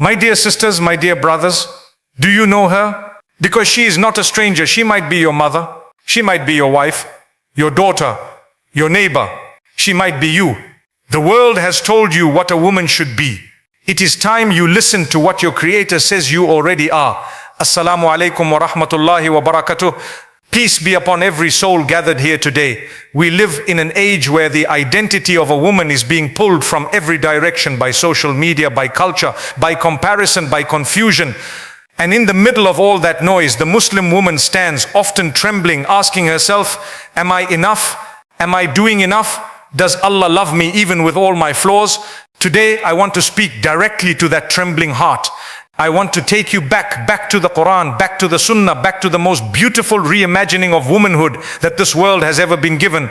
My dear sisters, my dear brothers, do you know her? Because she is not a stranger. She might be your mother. She might be your wife, your daughter, your neighbor. She might be you. The world has told you what a woman should be. It is time you listen to what your Creator says you already are. Assalamu alaikum wa rahmatullahi wa barakatuh. Peace be upon every soul gathered here today. We live in an age where the identity of a woman is being pulled from every direction by social media, by culture, by comparison, by confusion. And in the middle of all that noise, the Muslim woman stands, often trembling, asking herself, am I enough? Am I doing enough? Does Allah love me even with all my flaws? Today, I want to speak directly to that trembling heart. I want to take you back to the Quran, back to the Sunnah, back to the most beautiful reimagining of womanhood that this world has ever been given.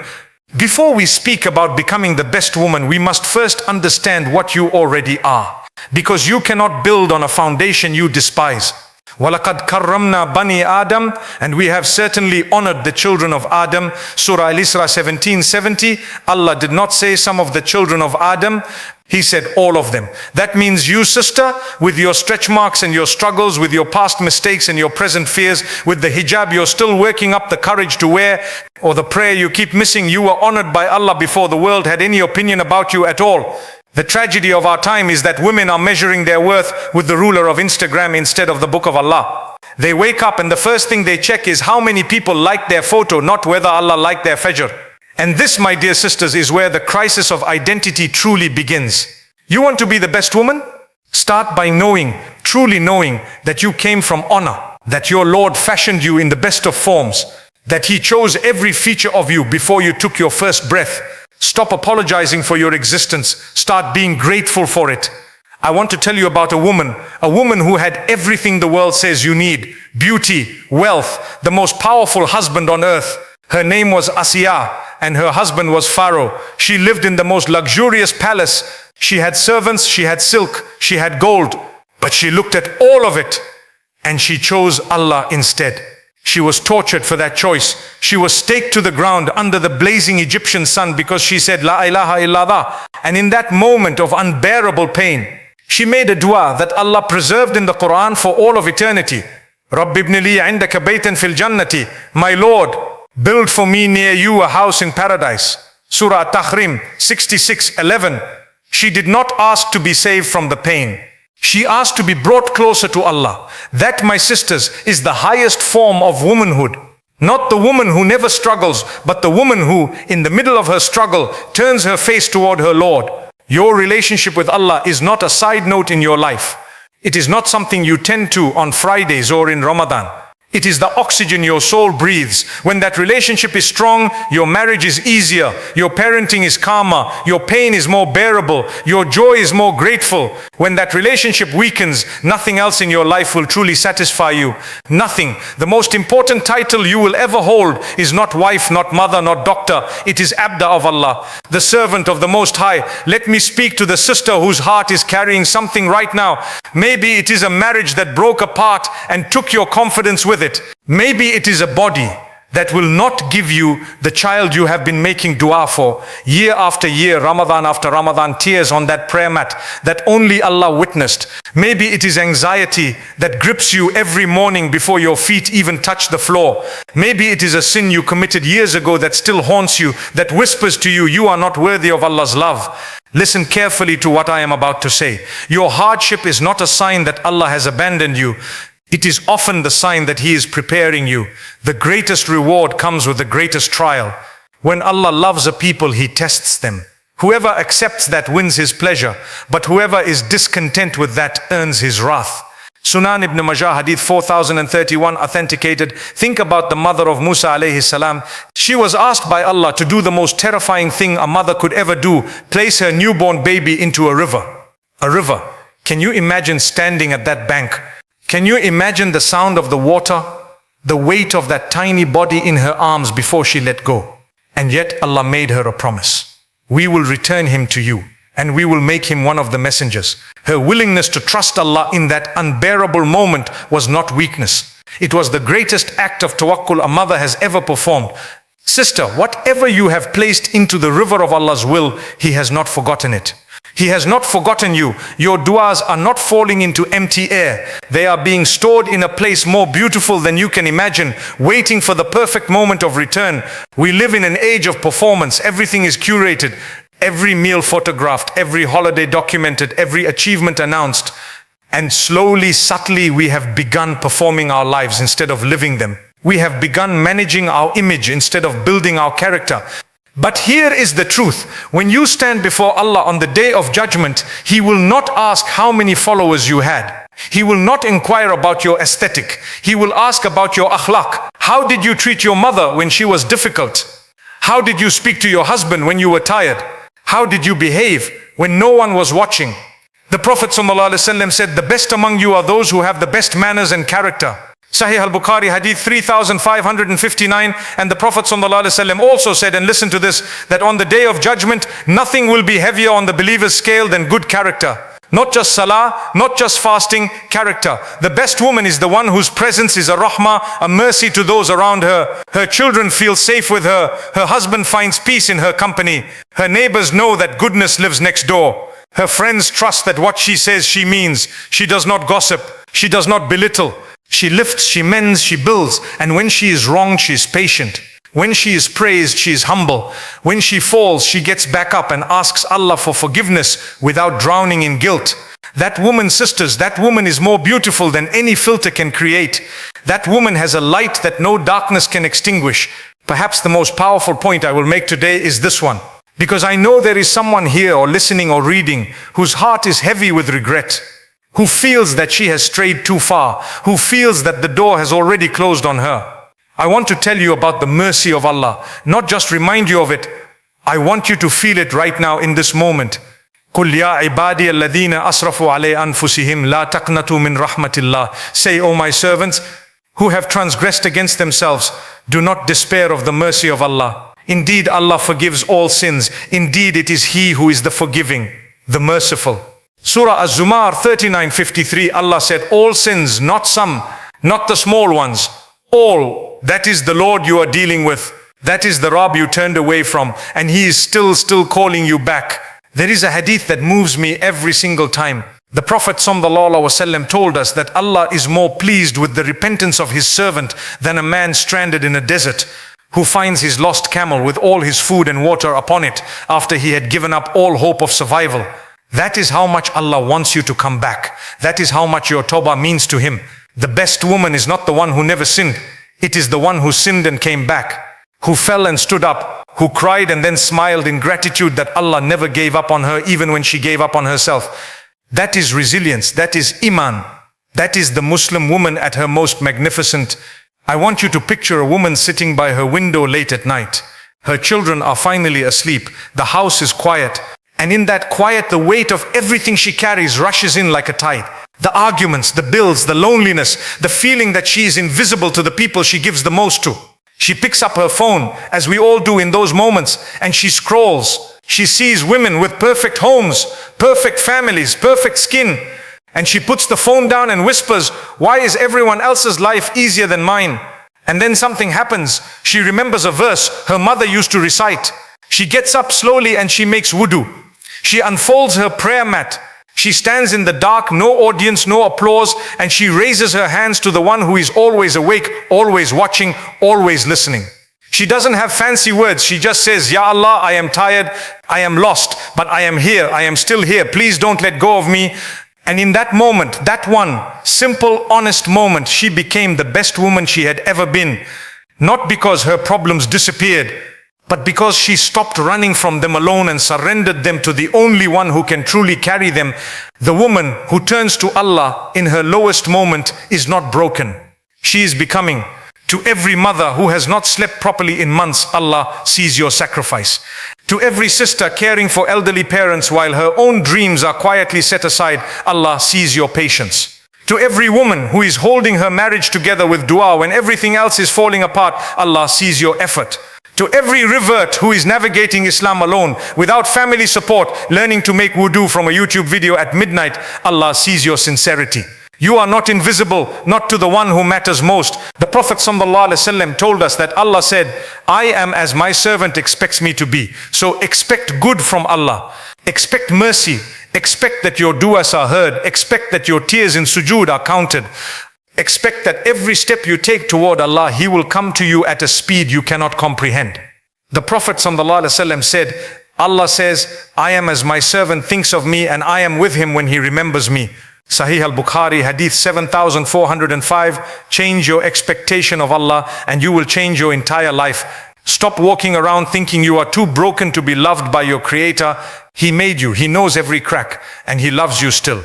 Before we speak about becoming the best woman, we must first understand what you already are. Because you cannot build on a foundation you despise. وَلَقَدْ كَرَّمْنَا بَنِي آدَمَ, and we have certainly honored the children of Adam. Surah Al-Isra 17:70. Allah did not say some of the children of Adam. He said all of them. That means you, sister, with your stretch marks and your struggles, with your past mistakes and your present fears, with the hijab you're still working up the courage to wear, or the prayer you keep missing, you were honored by Allah before the world had any opinion about you at all. The tragedy of our time is that women are measuring their worth with the ruler of Instagram instead of the book of Allah. They wake up and the first thing they check is how many people liked their photo, not whether Allah liked their fajr. And this, my dear sisters, is where the crisis of identity truly begins. You want to be the best woman? Start by knowing, truly knowing, that you came from honor, that your Lord fashioned you in the best of forms, that He chose every feature of you before you took your first breath. Stop apologizing for your existence. Start being grateful for it. I want to tell you about a woman who had everything the world says you need: beauty, wealth, the most powerful husband on earth. Her name was Asiyah, and her husband was Pharaoh. She lived in the most luxurious palace. She had servants, she had silk, she had gold, but she looked at all of it and she chose Allah instead. She was tortured for that choice. She was staked to the ground under the blazing Egyptian sun because she said, La ilaha illallah. And in that moment of unbearable pain, she made a dua that Allah preserved in the Quran for all of eternity. Rabbi ibn li indaka baytan fil jannati. My Lord, build for me near you a house in paradise. Surah At-Tahrim 66:11. She did not ask to be saved from the pain. She asked to be brought closer to Allah. That, my sisters, is the highest form of womanhood. Not the woman who never struggles, but the woman who, in the middle of her struggle, turns her face toward her Lord. Your relationship with Allah is not a side note in your life. It is not something you tend to on Fridays or in Ramadan. It is the oxygen your soul breathes. When that relationship is strong, your marriage is easier, your parenting is calmer, your pain is more bearable, your joy is more grateful. When that relationship weakens, nothing else in your life will truly satisfy you. Nothing. The most important title you will ever hold is not wife, not mother, not doctor. It is Abda of Allah, the servant of the Most High. Let me speak to the sister whose heart is carrying something right now. Maybe it is a marriage that broke apart and took your confidence with it. Maybe it is a body that will not give you the child you have been making dua for. Year after year, Ramadan after Ramadan, tears on that prayer mat that only Allah witnessed. Maybe it is anxiety that grips you every morning before your feet even touch the floor. Maybe it is a sin you committed years ago that still haunts you, that whispers to you, you are not worthy of Allah's love. Listen carefully to what I am about to say. Your hardship is not a sign that Allah has abandoned you. It is often the sign that He is preparing you. The greatest reward comes with the greatest trial. When Allah loves a people, He tests them. Whoever accepts that wins His pleasure, but whoever is discontent with that earns His wrath. Sunan ibn Majah, Hadith 4031, authenticated. Think about the mother of Musa alayhi salam. She was asked by Allah to do the most terrifying thing a mother could ever do: place her newborn baby into a river. A river. Can you imagine standing at that bank? Can you imagine the sound of the water, the weight of that tiny body in her arms before she let go? And yet Allah made her a promise. We will return him to you, and we will make him one of the messengers. Her willingness to trust Allah in that unbearable moment was not weakness. It was the greatest act of tawakkul a mother has ever performed. Sister, whatever you have placed into the river of Allah's will, He has not forgotten it. He has not forgotten you. Your du'as are not falling into empty air. They are being stored in a place more beautiful than you can imagine, waiting for the perfect moment of return. We live in an age of performance. Everything is curated. Every meal photographed, every holiday documented, every achievement announced. And slowly, subtly, we have begun performing our lives instead of living them. We have begun managing our image instead of building our character. But here is the truth. When you stand before Allah on the day of judgment, He will not ask how many followers you had. He will not inquire about your aesthetic. He will ask about your akhlaq. How did you treat your mother when she was difficult? How did you speak to your husband when you were tired? How did you behave when no one was watching? The Prophet ﷺ said, the best among you are those who have the best manners and character. Sahih al-Bukhari, Hadith 3559, and the Prophet ﷺ also said, and listen to this, that on the day of judgment, nothing will be heavier on the believer's scale than good character. Not just salah, not just fasting, character. The best woman is the one whose presence is a rahmah, a mercy to those around her. Her children feel safe with her. Her husband finds peace in her company. Her neighbors know that goodness lives next door. Her friends trust that what she says she means. She does not gossip. She does not belittle. She lifts, she mends, she builds. And when she is wronged, she is patient. When she is praised, she is humble. When she falls, she gets back up and asks Allah for forgiveness without drowning in guilt. That woman, sisters, that woman is more beautiful than any filter can create. That woman has a light that no darkness can extinguish. Perhaps the most powerful point I will make today is this one. Because I know there is someone here or listening or reading whose heart is heavy with regret, who feels that she has strayed too far, who feels that the door has already closed on her. I want to tell you about the mercy of Allah, not just remind you of it. I want you to feel it right now in this moment. قُلْ يَا عِبَادِيَ الَّذِينَ أَسْرَفُوا عَلَيْ أَنفُسِهِمْ لَا تَقْنَطُوا مِنْ رَحْمَةِ اللَّهِ. Say, O my servants, who have transgressed against themselves, do not despair of the mercy of Allah. Indeed, Allah forgives all sins. Indeed, it is He who is the forgiving, the merciful. Surah Az-Zumar 39:53, Allah said, all sins, not some, not the small ones, all. That is the Lord you are dealing with. That is the Rabb you turned away from, and He is still calling you back. There is a hadith that moves me every single time. The Prophet ﷺ told us that Allah is more pleased with the repentance of His servant than a man stranded in a desert, who finds his lost camel with all his food and water upon it after he had given up all hope of survival. That is how much Allah wants you to come back. That is how much your tawbah means to Him. The best woman is not the one who never sinned. It is the one who sinned and came back, who fell and stood up, who cried and then smiled in gratitude that Allah never gave up on her even when she gave up on herself. That is resilience. That is iman. That is the Muslim woman at her most magnificent. I want you to picture a woman sitting by her window late at night. Her children are finally asleep. The house is quiet. And in that quiet, the weight of everything she carries rushes in like a tide. The arguments, the bills, the loneliness, the feeling that she is invisible to the people she gives the most to. She picks up her phone, as we all do in those moments, and she scrolls. She sees women with perfect homes, perfect families, perfect skin. And she puts the phone down and whispers, why is everyone else's life easier than mine? And then something happens. She remembers a verse her mother used to recite. She gets up slowly and she makes wudu. She unfolds her prayer mat. She stands in the dark, no audience, no applause, and she raises her hands to the one who is always awake, always watching, always listening. She doesn't have fancy words. She just says, Ya Allah, I am tired, I am lost, but I am here, I am still here. Please don't let go of me. And in that moment, that one simple, honest moment, she became the best woman she had ever been. Not because her problems disappeared, but because she stopped running from them alone and surrendered them to the only one who can truly carry them. The woman who turns to Allah in her lowest moment is not broken. She is becoming. To every mother who has not slept properly in months, Allah sees your sacrifice. To every sister caring for elderly parents while her own dreams are quietly set aside, Allah sees your patience. To every woman who is holding her marriage together with dua when everything else is falling apart, Allah sees your effort. To every revert who is navigating Islam alone, without family support, learning to make wudu from a YouTube video at midnight, Allah sees your sincerity. You are not invisible, not to the one who matters most. The Prophet ﷺ told us that Allah said, I am as my servant expects me to be. So expect good from Allah. Expect mercy. Expect that your du'as are heard. Expect that your tears in sujood are counted. Expect that every step you take toward Allah, He will come to you at a speed you cannot comprehend. The Prophet ﷺ said, Allah says, I am as my servant thinks of me, and I am with him when he remembers me. Sahih al-Bukhari, Hadith 7405. Change your expectation of Allah and you will change your entire life. Stop walking around thinking you are too broken to be loved by your Creator. He made you, He knows every crack, and He loves you still.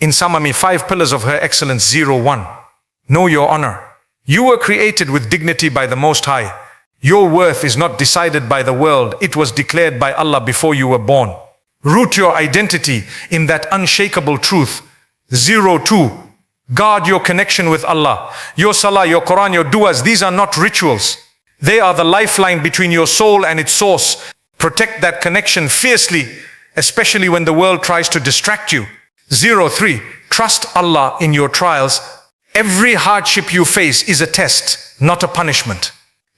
In summary, 5 pillars of her excellence. 1. Know your honor. You were created with dignity by the Most High. Your worth is not decided by the world. It was declared by Allah before you were born. Root your identity in that unshakable truth. 2. Guard your connection with Allah. Your salah, your Quran, your du'as, these are not rituals. They are the lifeline between your soul and its source. Protect that connection fiercely, especially when the world tries to distract you. 3. Trust Allah in your trials. Every hardship you face is a test, not a punishment.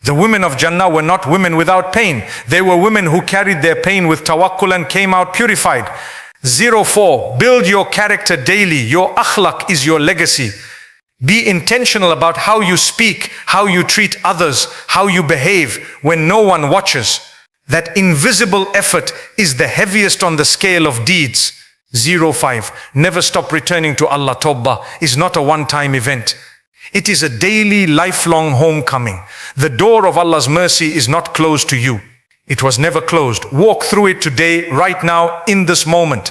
The women of Jannah were not women without pain. They were women who carried their pain with tawakkul and came out purified. 4. Build your character daily. Your akhlaq is your legacy. Be intentional about how you speak, how you treat others, how you behave when no one watches. That invisible effort is the heaviest on the scale of deeds. 5. Never stop returning to Allah. Tawbah is not a one-time event. It is a daily, lifelong homecoming. The door of Allah's mercy is not closed to you. It was never closed. Walk through it today, right now, in this moment.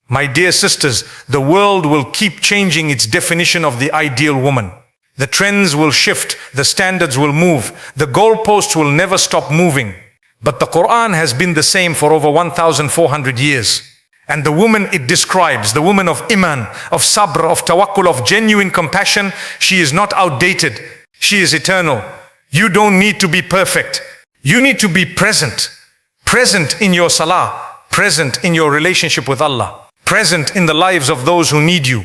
My dear sisters, the world will keep changing its definition of the ideal woman. The trends will shift, the standards will move, the goalposts will never stop moving. But the Quran has been the same for over 1,400 years. And the woman it describes, the woman of iman, of sabr, of tawakkul, of genuine compassion, she is not outdated. She is eternal. You don't need to be perfect. You need to be present. Present in your salah, present in your relationship with Allah, present in the lives of those who need you,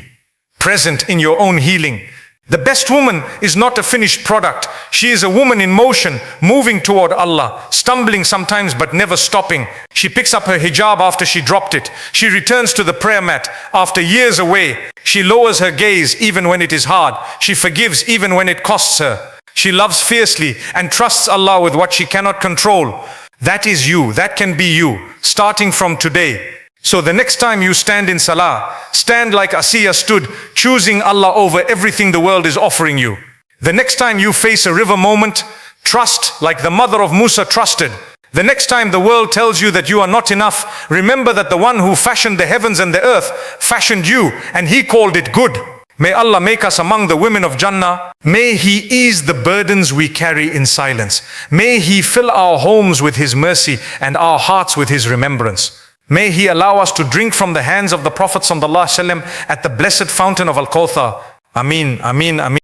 present in your own healing. The best woman is not a finished product. She is a woman in motion, moving toward Allah, stumbling sometimes but never stopping. She picks up her hijab after she dropped it. She returns to the prayer mat after years away. She lowers her gaze even when it is hard. She forgives even when it costs her. She loves fiercely and trusts Allah with what she cannot control. That is you. That can be you, starting from today. So the next time you stand in salah, stand like Asiyah stood, choosing Allah over everything the world is offering you. The next time you face a river moment, trust like the mother of Musa trusted. The next time the world tells you that you are not enough, remember that the one who fashioned the heavens and the earth fashioned you, and He called it good. May Allah make us among the women of Jannah. May He ease the burdens we carry in silence. May He fill our homes with His mercy and our hearts with His remembrance. May He allow us to drink from the hands of the Prophet ﷺ at the blessed fountain of Al-Kawthar. Ameen, Ameen, Ameen.